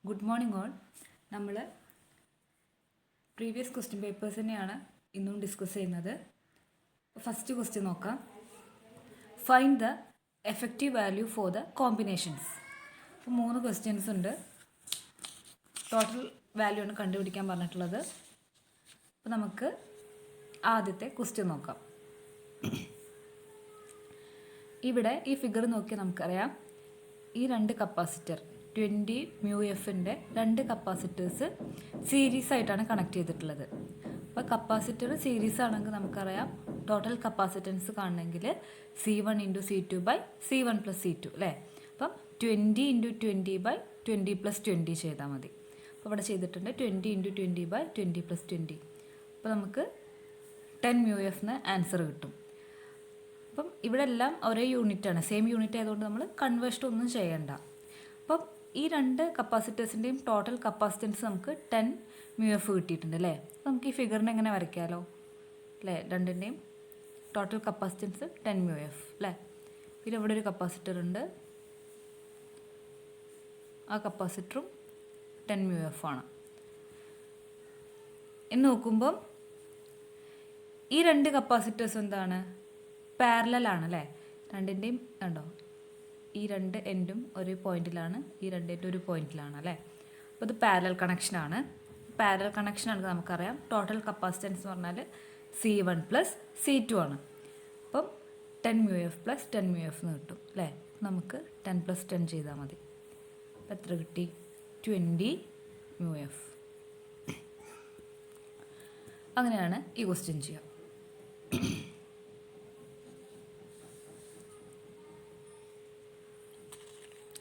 Good morning all. നമ്മൾ previous question papers തന്നെയാണ് ഇന്നും ഡിസ്കസ് ചെയ്യുന്നത്. ഫസ്റ്റ് ക്വസ്റ്റ്യൻ നോക്കാം. Find the effective value for the combinations. അപ്പോൾ 3 ക്വസ്റ്റ്യൻസ് ഉണ്ട്. ടോട്ടൽ വാല്യൂ ആണ് കണ്ടുപിടിക്കാൻ പറഞ്ഞിട്ടുള്ളത്. അപ്പോൾ നമുക്ക് ആദ്യത്തെ ക്വസ്റ്റ്യൻ നോക്കാം. ഇവിടെ ഈ ഫിഗർ നോക്കിയാൽ നമുക്കറിയാം, ഈ 2 കപ്പാസിറ്റർ 20 μFൻ്റെ 2 കപ്പാസിറ്റേഴ്സ് സീരീസ് ആയിട്ടാണ് കണക്ട് ചെയ്തിട്ടുള്ളത്. അപ്പോൾ കപ്പാസിറ്റർ സീരീസ് ആണെങ്കിൽ നമുക്കറിയാം ടോട്ടൽ കപ്പാസിറ്റൻസ് കാണണമെങ്കിൽ C1 × C2/C1 + C2 അല്ലേ. അപ്പം 20 × 20/20 + 20 ചെയ്താൽ മതി. അപ്പോൾ ഇവിടെ ചെയ്തിട്ടുണ്ട് 20 × 20/20 + 20. അപ്പോൾ നമുക്ക് 10 μF ആൻസർ കിട്ടും. അപ്പം ഇവിടെ എല്ലാം ഒരേ യൂണിറ്റാണ്, സെയിം യൂണിറ്റ് ആയതുകൊണ്ട് നമ്മൾ കൺവേർഷൻ ഒന്നും ചെയ്യണ്ട. അപ്പം ഈ 2 കപ്പാസിറ്റേഴ്സിൻ്റെയും ടോട്ടൽ കപ്പാസിറ്റൻസ് നമുക്ക് 10 μF കിട്ടിയിട്ടുണ്ട് അല്ലേ. നമുക്ക് ഈ ഫിഗറിനെ എങ്ങനെ വരയ്ക്കാമല്ലോ അല്ലേ. 2ൻ്റെയും ടോട്ടൽ കപ്പാസിറ്റൻസ് 10 μF അല്ലേ. പിന്നെ ഇവിടെ ഒരു കപ്പാസിറ്റർ ഉണ്ട്, ആ കപ്പാസിറ്ററും 10 μF ആണ്. എന്ന് നോക്കുമ്പം ഈ 2 കപ്പാസിറ്റേഴ്സ് എന്താണ്, പാരലൽ ആണ് അല്ലേ. 2ൻ്റെയും ഉണ്ടോ, ഈ 2 എൻഡും ഒരു പോയിന്റിലാണ്, ഈ 2 എൻഡും ഒരു പോയിന്റിലാണ് അല്ലേ. അപ്പോൾ ഇത് പാരലൽ കണക്ഷനാണ്. പാരലൽ കണക്ഷൻ ആണെങ്കിൽ നമുക്കറിയാം ടോട്ടൽ കപ്പാസിറ്റൻസ് എന്ന് പറഞ്ഞാൽ C1 + C2 ആണ്. അപ്പം 10 μF + 10 μF എന്ന് കിട്ടും അല്ലേ. നമുക്ക് 10 + 10 ചെയ്താൽ മതി. അപ്പം എത്ര കിട്ടി? 20 μF. അങ്ങനെയാണ് ഈ ക്വസ്റ്റ്യൻ ചെയ്യുക.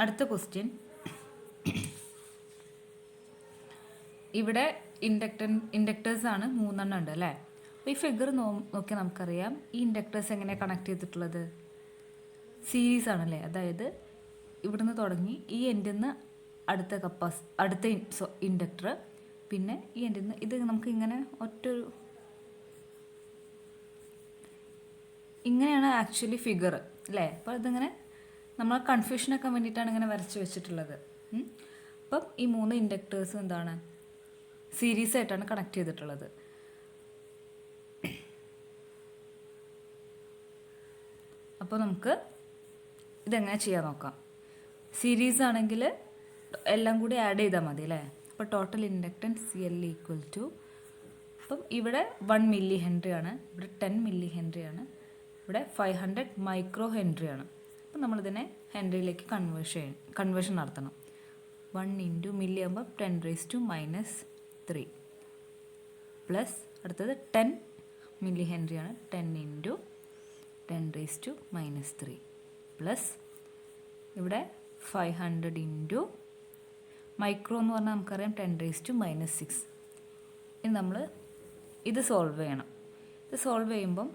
അടുത്ത ക്വസ്റ്റ്യൻ, ഇവിടെ ഇൻഡക്ടേഴ്സ് ആണ് 3 എണ്ണം ഉണ്ട് അല്ലേ. അപ്പോൾ ഈ ഫിഗർ നോക്കിയാൽ നമുക്കറിയാം ഈ ഇൻഡക്ടേഴ്സ് എങ്ങനെയാണ് കണക്ട് ചെയ്തിട്ടുള്ളത്, സീരീസ് ആണല്ലേ. അതായത് ഇവിടുന്ന് തുടങ്ങി ഈ എൻഡിൽ നിന്ന് അടുത്ത ഇൻഡക്ടർ, പിന്നെ ഈ എൻഡിൽ നിന്ന് ഇത് നമുക്ക് ഇങ്ങനെ ഇങ്ങനെയാണ് ആക്ച്വലി ഫിഗർ അല്ലേ. അപ്പോൾ ഇതിങ്ങനെ നമ്മൾ കൺഫ്യൂഷനൊക്കെ വേണ്ടിയിട്ടാണ് ഇങ്ങനെ വരച്ച് വെച്ചിട്ടുള്ളത്. അപ്പം ഈ 3 ഇൻഡക്ടേഴ്സ് എന്താണ്, സീരീസ് ആയിട്ടാണ് കണക്ട് ചെയ്തിട്ടുള്ളത്. അപ്പോൾ നമുക്ക് ഇതെങ്ങനെ ചെയ്യാൻ നോക്കാം. സീരീസ് ആണെങ്കിൽ എല്ലാം കൂടി ആഡ് ചെയ്താൽ മതി അല്ലേ. അപ്പോൾ ടോട്ടൽ ഇൻഡക്റ്റൻസ് CL = അപ്പം ഇവിടെ 1 മില്ലി ഹെൻറി ആണ്, ഇവിടെ 10 മില്ലി ഹെൻറി ആണ്, ഇവിടെ 500 മൈക്രോ ഹെൻറി ആണ്. അപ്പം നമ്മളിതിനെ ഹെൻറിയിലേക്ക് കൺവേർഷൻ നടത്തണം. 1 × മില്ലി ആകുമ്പോൾ 10⁻³ പ്ലസ് അടുത്തത് 10 മില്ലി ഹെൻറി ആണ്, 10 × 10⁻³ പ്ലസ് ഇവിടെ 500 മൈക്രോ എന്ന് പറഞ്ഞാൽ നമുക്കറിയാം 10⁻⁻6. ഇനി നമ്മൾ ഇത് സോൾവ് ചെയ്യണം. ഇത് സോൾവ് ചെയ്യുമ്പം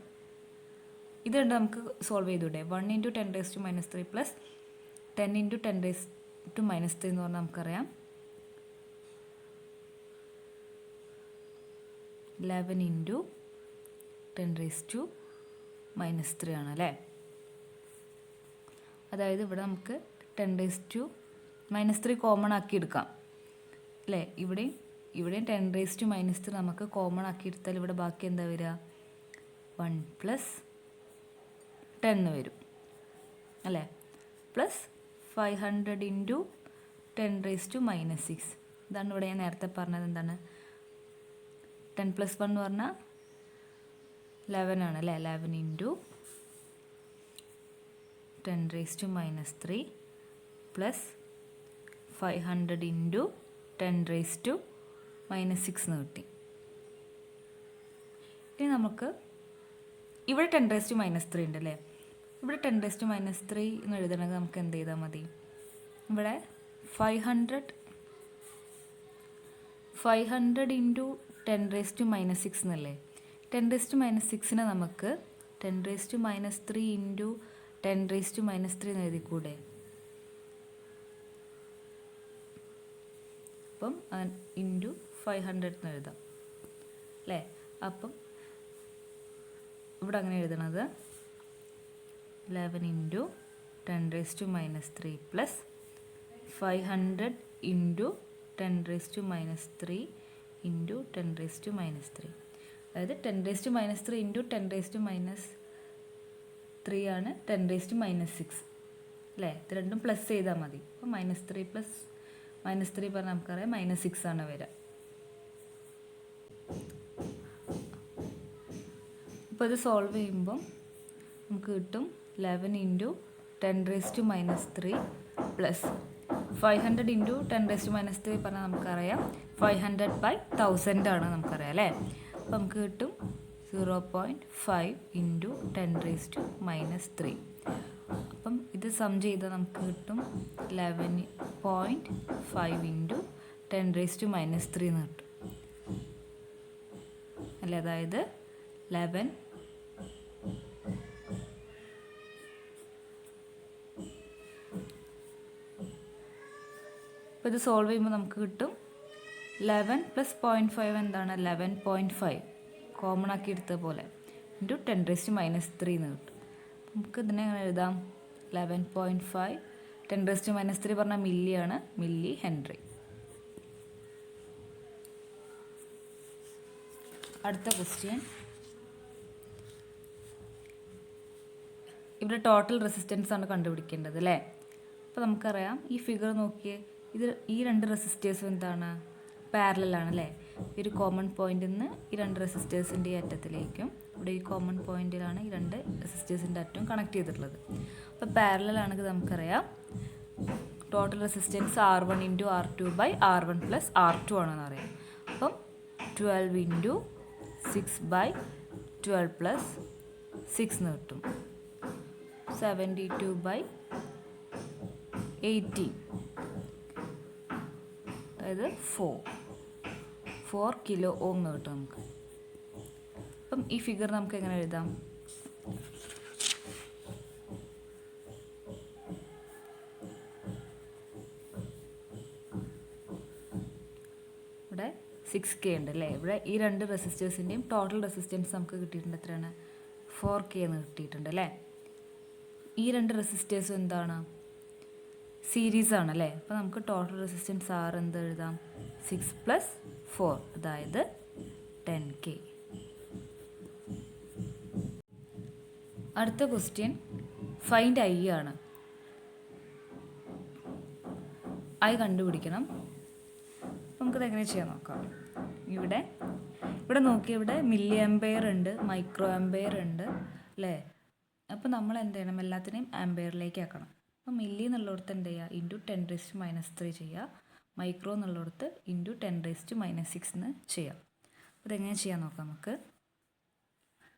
ഇത് നമുക്ക് സോൾവ് ചെയ്തൂടെ. 1 × 10⁻³ പ്ലസ് 10 × 10⁻³ എന്ന് പറഞ്ഞാൽ നമുക്കറിയാം 11 × 10⁻³ ആണ് അല്ലേ. അതായത് ഇവിടെ നമുക്ക് 10⁻³ കോമൺ ആക്കി എടുക്കാം അല്ലേ. ഇവിടെയും 10⁻³ നമുക്ക് കോമൺ ആക്കി എടുത്താൽ ഇവിടെ ബാക്കി എന്താ വരിക, 1 + 10 വരും അല്ലേ. പ്ലസ് 500 × 10⁻⁻6. ഇതാണ് ഇവിടെ ഞാൻ നേരത്തെ പറഞ്ഞത്. എന്താണ് 10 + 1 എന്ന് പറഞ്ഞാൽ 11 ആണ് അല്ലേ. 11 × 10⁻³ പ്ലസ് 500 × 10⁻⁻6 എന്ന് കിട്ടി. ഇനി നമുക്ക് ഇവിടെ 10⁻³ ഉണ്ട് അല്ലേ. ഇവിടെ 10⁻³ എന്ന് എഴുതണമെങ്കിൽ നമുക്ക് എന്ത് ചെയ്താൽ മതി, ഇവിടെ 500 × 10⁻6 എന്നല്ലേ. 10⁻6നെ നമുക്ക് 10⁻³ × 10⁻³ എന്ന് എഴുതിക്കൂടെ. അപ്പം ×500 എന്ന് എഴുതാം അല്ലേ. അപ്പം ഇവിടെ അങ്ങനെ എഴുതണത് 11 × 10⁻³ പ്ലസ് 500 × 10⁻³ ഇൻറ്റു 10⁻³. അതായത് 10⁻³ ഇൻറ്റു 10⁻³ ആണ് 10⁻6 അല്ലേ? ഇത് രണ്ടും പ്ലസ് ചെയ്താൽ മതി. അപ്പോൾ -3 പ്ലസ് -3 പറഞ്ഞാൽ നമുക്കറിയാം -6 ആണ് വരിക. അപ്പോൾ ഇത് സോൾവ് ചെയ്യുമ്പം നമുക്ക് കിട്ടും 11 ഇൻറ്റു 10⁻³ പ്ലസ് 500 ഇൻറ്റു 10⁻³ പറഞ്ഞാൽ നമുക്കറിയാം 500/1000 ആണ് നമുക്കറിയാം അല്ലേ? അപ്പോൾ നമുക്ക് കിട്ടും 0.5 ഇൻറ്റു 10⁻³ അപ്പം ഇത് സം ചെയ്താൽ നമുക്ക് കിട്ടും 11.5 ഇൻറ്റു 10⁻³ എന്ന് കിട്ടും അല്ലേ? അതായത് 11 അപ്പോൾ ഇത് സോൾവ് ചെയ്യുമ്പോൾ നമുക്ക് കിട്ടും 11 + 0.5 എന്താണ്? 11.5 കോമൺ ആക്കി എടുത്ത പോലെ ഇൻറ്റു 10⁻³ എന്ന് കിട്ടും. നമുക്ക് ഇതിനെ എങ്ങനെ എഴുതാം? 11.5 10⁻³ പറഞ്ഞാൽ മില്ലിയാണ്, മില്ലി ഹെൻറി. അടുത്ത ക്വസ്റ്റ്യൻ, ഇവിടെ ടോട്ടൽ റെസിസ്റ്റൻസ് ആണ് കണ്ടുപിടിക്കേണ്ടത് അല്ലേ? അപ്പോൾ നമുക്കറിയാം ഈ ഫിഗർ നോക്കിയേ, ഈ രണ്ട് റെസിസ്റ്റേഴ്സും എന്താണ്? പാരലലാണ് അല്ലേ? ഈ ഒരു കോമൺ പോയിന്റിൽ നിന്ന് ഈ രണ്ട് റെസിസ്റ്റേഴ്സിൻ്റെ അറ്റത്തിലേക്കും ഇവിടെ ഈ കോമൺ പോയിന്റിലാണ് ഈ രണ്ട് റെസിസ്റ്റേഴ്സിൻ്റെ അറ്റവും കണക്ട് ചെയ്തിട്ടുള്ളത്. അപ്പോൾ പാരലലാണെങ്കിൽ നമുക്കറിയാം total resistance R1 × R2/R1 + R2 ആണെന്ന് അറിയാം. അപ്പം 12 × 6/12 + 6 എന്ന് കിട്ടും. 72/18 അതായത് 4 കിലോ ഓം എന്ന് കിട്ടും നമുക്ക്. അപ്പം ഈ ഫിഗർ നമുക്ക് എങ്ങനെ എഴുതാം? ഇവിടെ 6K ഉണ്ട് അല്ലേ? ഇവിടെ ഈ രണ്ട് റെസിസ്റ്റേഴ്സിൻ്റെയും ടോട്ടൽ റെസിസ്റ്റൻസ് നമുക്ക് കിട്ടിയിട്ടുണ്ട്. എത്രയാണ്? 4K എന്ന് കിട്ടിയിട്ടുണ്ട് അല്ലേ? ഈ രണ്ട് റെസിസ്റ്റേഴ്സും എന്താണ്? സീരീസ് ആണ് അല്ലേ? അപ്പോൾ നമുക്ക് ടോട്ടൽ റെസിസ്റ്റൻസ് R എന്ത് എഴുതാം? 6 + 4 അതായത് 10K. അടുത്ത ക്വസ്റ്റ്യൻ ഫൈൻഡ് I ആണ്. I കണ്ടുപിടിക്കണം. നമുക്കത് എങ്ങനെ ചെയ്യാൻ നോക്കാം. ഇവിടെ നോക്കി, ഇവിടെ മില്ലി ആംപെയർ ഉണ്ട്, മൈക്രോ ആംപെയർ ഉണ്ട് അല്ലേ? അപ്പോൾ നമ്മൾ എന്ത് ചെയ്യണം? എല്ലാത്തിനെയും ആംപെയറിലേക്ക് ആക്കണം. അപ്പോൾ മില്ലി എന്നുള്ളിടത്ത് എന്ത് ചെയ്യുക? ഇൻറ്റു 10⁻³ ചെയ്യുക. മൈക്രോ എന്നുള്ളിടത്ത് ഇൻറ്റു 10⁻6 എന്ന് ചെയ്യാം. അപ്പോൾ ഇതെങ്ങനെ ചെയ്യാൻ നോക്കാം നമുക്ക്.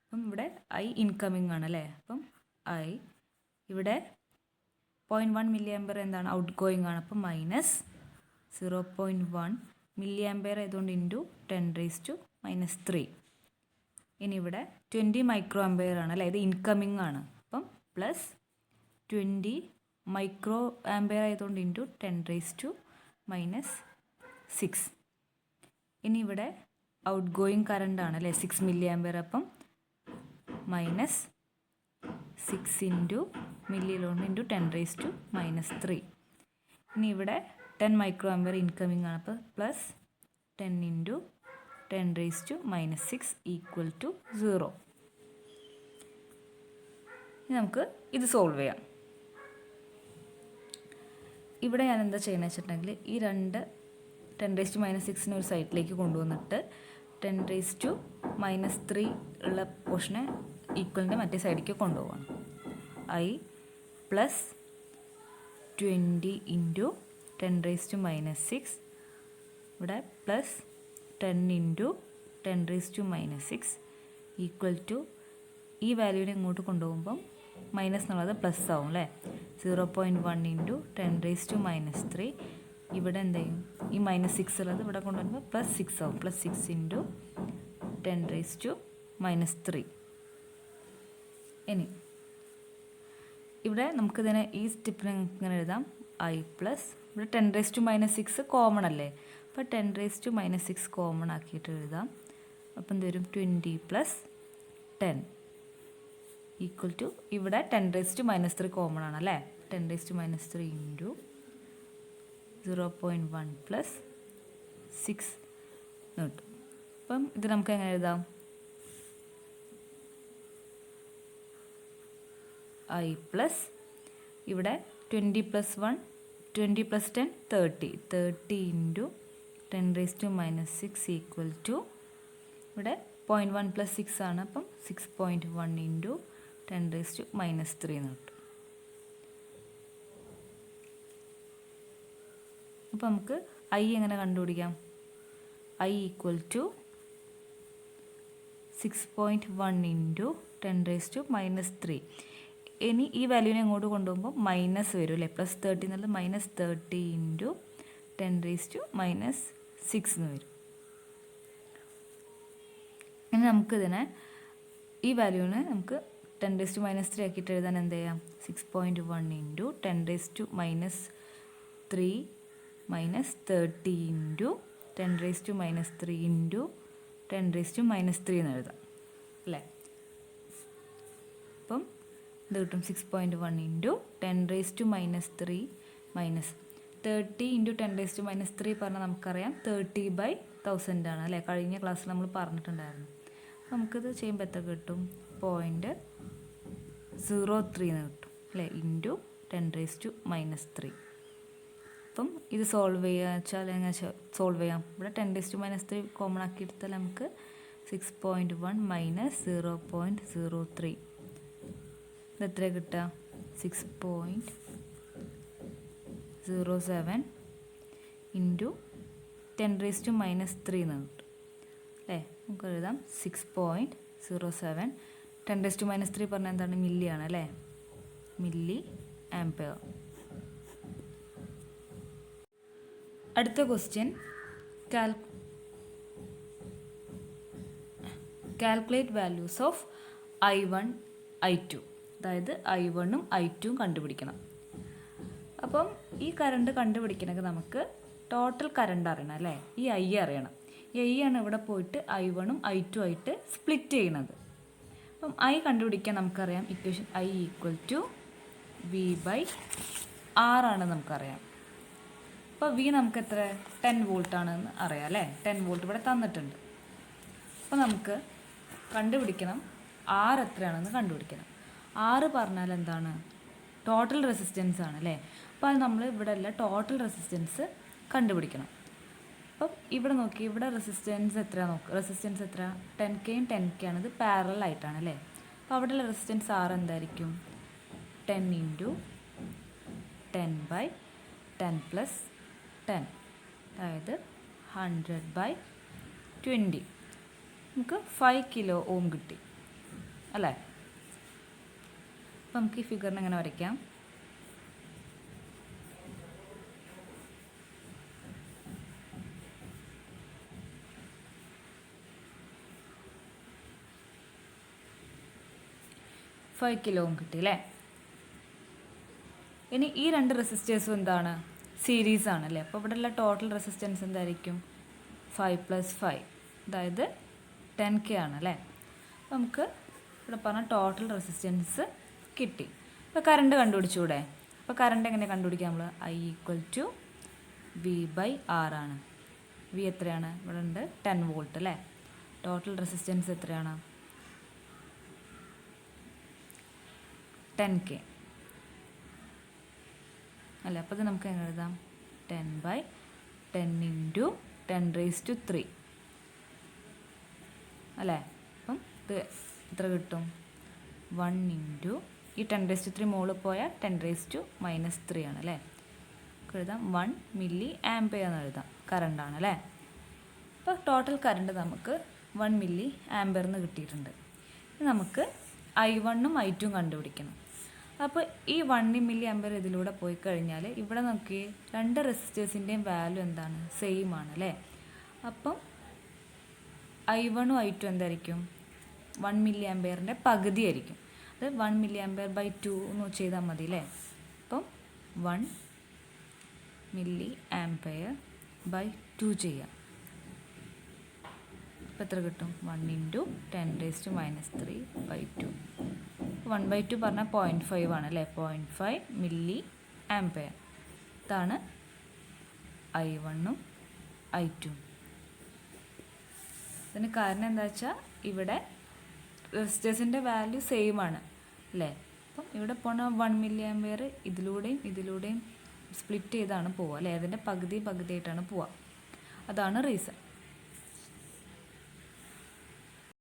അപ്പം ഇവിടെ I ഇൻകമിങ് ആണ് അല്ലേ? അപ്പം I ഇവിടെ 0.1 മില്ലി ആംപെയർ എന്താണ്? ഔട്ട് ഗോയിങ് ആണ്. അപ്പം -0.1 മില്ലി ആംപെയർ ആയതുകൊണ്ട് ഇൻറ്റു 10⁻³ ഇനി ഇവിടെ 20 മൈക്രോ ആംപെയർ ആണ് അല്ലേ? ഇത് ഇൻകമിങ് ആണ്. അപ്പം +20 മൈക്രോ ആംപെയർ ആയതുകൊണ്ട് ഇൻറ്റു 10⁻6. ഇനി ഇവിടെ ഔട്ട് ഗോയിങ് കറണ്ട് ആണ് അല്ലേ? 6 മില്ലി ആംപെയർ. അപ്പം -6 ഇൻറ്റു മില്ലിയിലോണ്ട് ഇൻറ്റു 10⁻³ ഇനി ഇവിടെ 10 മൈക്രോ ആംപെയർ ഇൻകമിങ് ആണ്. അപ്പോൾ +10 ഇൻറ്റു 10⁻6 = 0. ഇനി നമുക്ക് ഇത് സോൾവ് ചെയ്യാം. ഇവിടെ ഞാൻ എന്താ ചെയ്യുന്നത് വെച്ചിട്ടുണ്ടെങ്കിൽ ഈ രണ്ട് 10⁻6 ഒരു സൈഡിലേക്ക് കൊണ്ടുവന്നിട്ട് 10⁻³ ഉള്ള പോർഷനെ ഈക്വലിൻ്റെ മറ്റേ സൈഡിലേക്ക് കൊണ്ടുപോകണം. I +20 ഇൻറ്റു 10⁻6 ഇവിടെ +10 ഇൻറ്റു 10⁻6 = ഈ വാല്യൂവിനെ ഇങ്ങോട്ട് കൊണ്ടുപോകുമ്പം മൈനസ് എന്നുള്ളത് പ്ലസ് ആവും അല്ലേ? 0.1 ഇൻറ്റു 10⁻³ ഇവിടെ എന്ത് ചെയ്യും? ഈ -6 ഉള്ളത് ഇവിടെ കൊണ്ടുവരുമ്പോൾ +6 ആവും. +6 ഇൻറ്റു 10⁻³ ഇനി ഇവിടെ നമുക്കിതിനെ ഈ സ്റ്റെപ്പിനെ ഇങ്ങനെ എഴുതാം. I ഇവിടെ 10⁻6 കോമൺ അല്ലേ? അപ്പോൾ 10⁻6 കോമൺ ആക്കിയിട്ട് എഴുതാം. അപ്പം എന്ത് വരും? 20 + 10 = ഇവിടെ 10⁻³ കോമൺ ആണ് അല്ലേ? 10⁻³ ഇൻറ്റു 0.1 + 6 എന്ന് കിട്ടും. അപ്പം ഇത് നമുക്ക് എങ്ങനെ എഴുതാം? I പ്ലസ് ഇവിടെ 20 + 1 20 + 10 30 30 ഇൻറ്റു 10⁻⁻6 ഈക്വൽ ടു ഇവിടെ 0.1 + 6 ആണ്. അപ്പം 6.1 ഇൻറ്റു 10⁻³ എന്ന് കിട്ടും. അപ്പം നമുക്ക് I എങ്ങനെ കണ്ടുപിടിക്കാം? I ഈക്വൽ ടു 6.1 ഇൻറ്റു 10⁻³ ഇനി ഈ വാല്യൂവിനെ ഇങ്ങോട്ട് കൊണ്ടുപോകുമ്പോൾ മൈനസ് വരും അല്ലേ? +30 എന്നുള്ളത് -30 ഇൻറ്റു 10⁻6 എന്ന് വരും. ഇനി നമുക്കിതിനെ ഈ വാല്യൂവിനെ നമുക്ക് 10⁻³ ആക്കിയിട്ട് എഴുതാൻ എന്ത് ചെയ്യാം? 6.1 ഇൻറ്റു 10⁻³ -30 ഇൻറ്റു 10⁻³ ഇൻറ്റു 10⁻³ എന്ന് എഴുതാം അല്ലേ? അപ്പം ഇത് കിട്ടും 6.1 ഇൻറ്റു 10⁻³ മൈനസ് 30 ഇൻറ്റു 10⁻³ പറഞ്ഞാൽ നമുക്കറിയാം 30/1000 ആണ് അല്ലേ? കഴിഞ്ഞ ക്ലാസ്സിൽ നമ്മൾ പറഞ്ഞിട്ടുണ്ടായിരുന്നു. നമുക്കിത് ചെയ്യുമ്പോൾ എത്ര കിട്ടും? 0.03 എന്ന് കിട്ടും അല്ലേ? ഇൻറ്റു 10⁻³ അപ്പം ഇത് സോൾവ് ചെയ്യുക വെച്ചാൽ എങ്ങനെ സോൾവ് ചെയ്യാം? ഇവിടെ 10⁻³ കോമൺ ആക്കി എടുത്താൽ നമുക്ക് 6.1 മൈനസ് 0.03 ഇത് എത്ര കിട്ടുക? 6.07 ഇൻറ്റു 10⁻³ എന്ന് കിട്ടും അല്ലേ? നമുക്ക് എഴുതാം 6.07 10⁻³ പറഞ്ഞാൽ എന്താണ്? മില്ലിയാണ് അല്ലേ? Milli ampere. അടുത്ത question calculate values of I1 I2 അതായത് I1ഉം I2ഉം കണ്ടുപിടിക്കണം. അപ്പം ഈ കറണ്ട് കണ്ടുപിടിക്കണമെങ്കിൽ നമുക്ക് ടോട്ടൽ കറണ്ട് അറിയണം അല്ലേ? ഈ I അറിയണം. ഈ I ആണ് ഇവിടെ പോയിട്ട് I1ഉം I2 ആയിട്ട് സ്പ്ലിറ്റ് ചെയ്യണത്. അപ്പം I കണ്ടുപിടിക്കാൻ നമുക്കറിയാം equation I equal to V/R ആണ് നമുക്കറിയാം. അപ്പോൾ V നമുക്ക് എത്ര 10 വോൾട്ട് ആണെന്ന് അറിയാം അല്ലേ? 10 വോൾട്ട് ഇവിടെ തന്നിട്ടുണ്ട്. അപ്പോൾ നമുക്ക് കണ്ടുപിടിക്കണം R എത്രയാണെന്ന് കണ്ടുപിടിക്കണം. R പറഞ്ഞാൽ എന്താണ്? ടോട്ടൽ റെസിസ്റ്റൻസ് ആണ് അല്ലേ? അപ്പോൾ അത് നമ്മൾ ഇവിടെ അല്ല ടോട്ടൽ റെസിസ്റ്റൻസ് കണ്ടുപിടിക്കണം. അപ്പം ഇവിടെ നോക്കി ഇവിടെ റെസിസ്റ്റൻസ് എത്രയാണ് നോക്കുക. റെസിസ്റ്റൻസ് എത്ര? 10Kയും 10K ആണ്. ഇത് പാരലൽ ആയിട്ടാണ് അല്ലേ? അപ്പോൾ അവിടെയുള്ള റെസിസ്റ്റൻസ് R എന്തായിരിക്കും? 10 ഇൻറ്റു 10/10 + 10 അതായത് 100/20 നമുക്ക് 5 കിലോ ഓം കിട്ടി അല്ലേ? അപ്പം നമുക്ക് ഈ ഫിഗറിന് എങ്ങനെ വരയ്ക്കാം? $5 കിലോ ഓം കിട്ടി അല്ലേ? ഇനി ഈ രണ്ട് റെസിസ്റ്റേഴ്സും എന്താണ്? സീരീസ് ആണല്ലേ? അപ്പോൾ ഇവിടെയുള്ള ടോട്ടൽ റെസിസ്റ്റൻസ് എന്തായിരിക്കും? 5 + 5 അതായത് 10K ആണല്ലേ? അപ്പോൾ നമുക്ക് ഇവിടെ പറഞ്ഞ ടോട്ടൽ റെസിസ്റ്റൻസ് കിട്ടി. അപ്പോൾ കറണ്ട് കണ്ടുപിടിച്ചൂടെ? അപ്പോൾ കറണ്ട് എങ്ങനെ കണ്ടുപിടിക്കാം നമ്മൾ? I ഈക്വൽ ടു V/R ആണ്. V എത്രയാണ്? ഇവിടെ ഉണ്ട് 10 വോൾട്ട് അല്ലേ? ടോട്ടൽ റെസിസ്റ്റൻസ് എത്രയാണ്? 10K അല്ലേ? അപ്പോൾ ഇത് നമുക്ക് എങ്ങനെ എഴുതാം? 10/10 ഇൻറ്റു 10⁻³ അല്ലേ? അപ്പം ഇത് എത്ര കിട്ടും? 1 ഇൻറ്റു ഈ 10⁻³ മുകളിൽ പോയാൽ 10⁻³ ആണ് അല്ലേ? എഴുതാം 1 മില്ലി ആംപിയർ എന്ന് എഴുതാം. കറണ്ടാണ് അല്ലേ? അപ്പോൾ ടോട്ടൽ കറണ്ട് നമുക്ക് 1 മില്ലി ആംപിയർന്ന് കിട്ടിയിട്ടുണ്ട്. ഇനി നമുക്ക് I1ഉം I2ഉം കണ്ടുപിടിക്കണം. അപ്പോൾ ഈ 1 മില്ലി ആംപിയർ ഇതിലൂടെ പോയി കഴിഞ്ഞാൽ ഇവിടെ നോക്കി രണ്ട് റെസിസ്റ്റേഴ്സിൻ്റെയും വാല്യൂ എന്താണ്? സെയിം ആണ് അല്ലേ? അപ്പം I1ഉം I2 എന്തായിരിക്കും? 1 മില്ലി ആംപിയറിൻ്റെ പകുതി ആയിരിക്കും. അത് 1 മില്ലി ആംപിയർ ബൈ 2 എന്ന് ചെയ്താൽ മതി അല്ലേ? അപ്പം 1 മില്ലി ആംപിയർ ബൈ 2 ചെയ്യാം. അപ്പോൾ എത്ര കിട്ടും? 1 ഇൻറ്റു 10⁻³ / 2 1/2 പറഞ്ഞാൽ 0.5 ആണ് അല്ലേ? 0.5 മില്ലി ആംപിയർ. ഇതാണ് I1ഉം I2. അതിന് കാരണം എന്താ വെച്ചാൽ ഇവിടെ റെസിസ്റ്റേഴ്സിൻ്റെ വാല്യൂ സെയിം ആണ് അല്ലേ. അപ്പം ഇവിടെ പോണ 1 മില്ലി ആംപിയർ ഇതിലൂടെയും സ്പ്ലിറ്റ് ചെയ്താണ് പോവുക അല്ലേ. അതിൻ്റെ പകുതിയായിട്ടാണ് പോവുക. അതാണ് റീസൺ.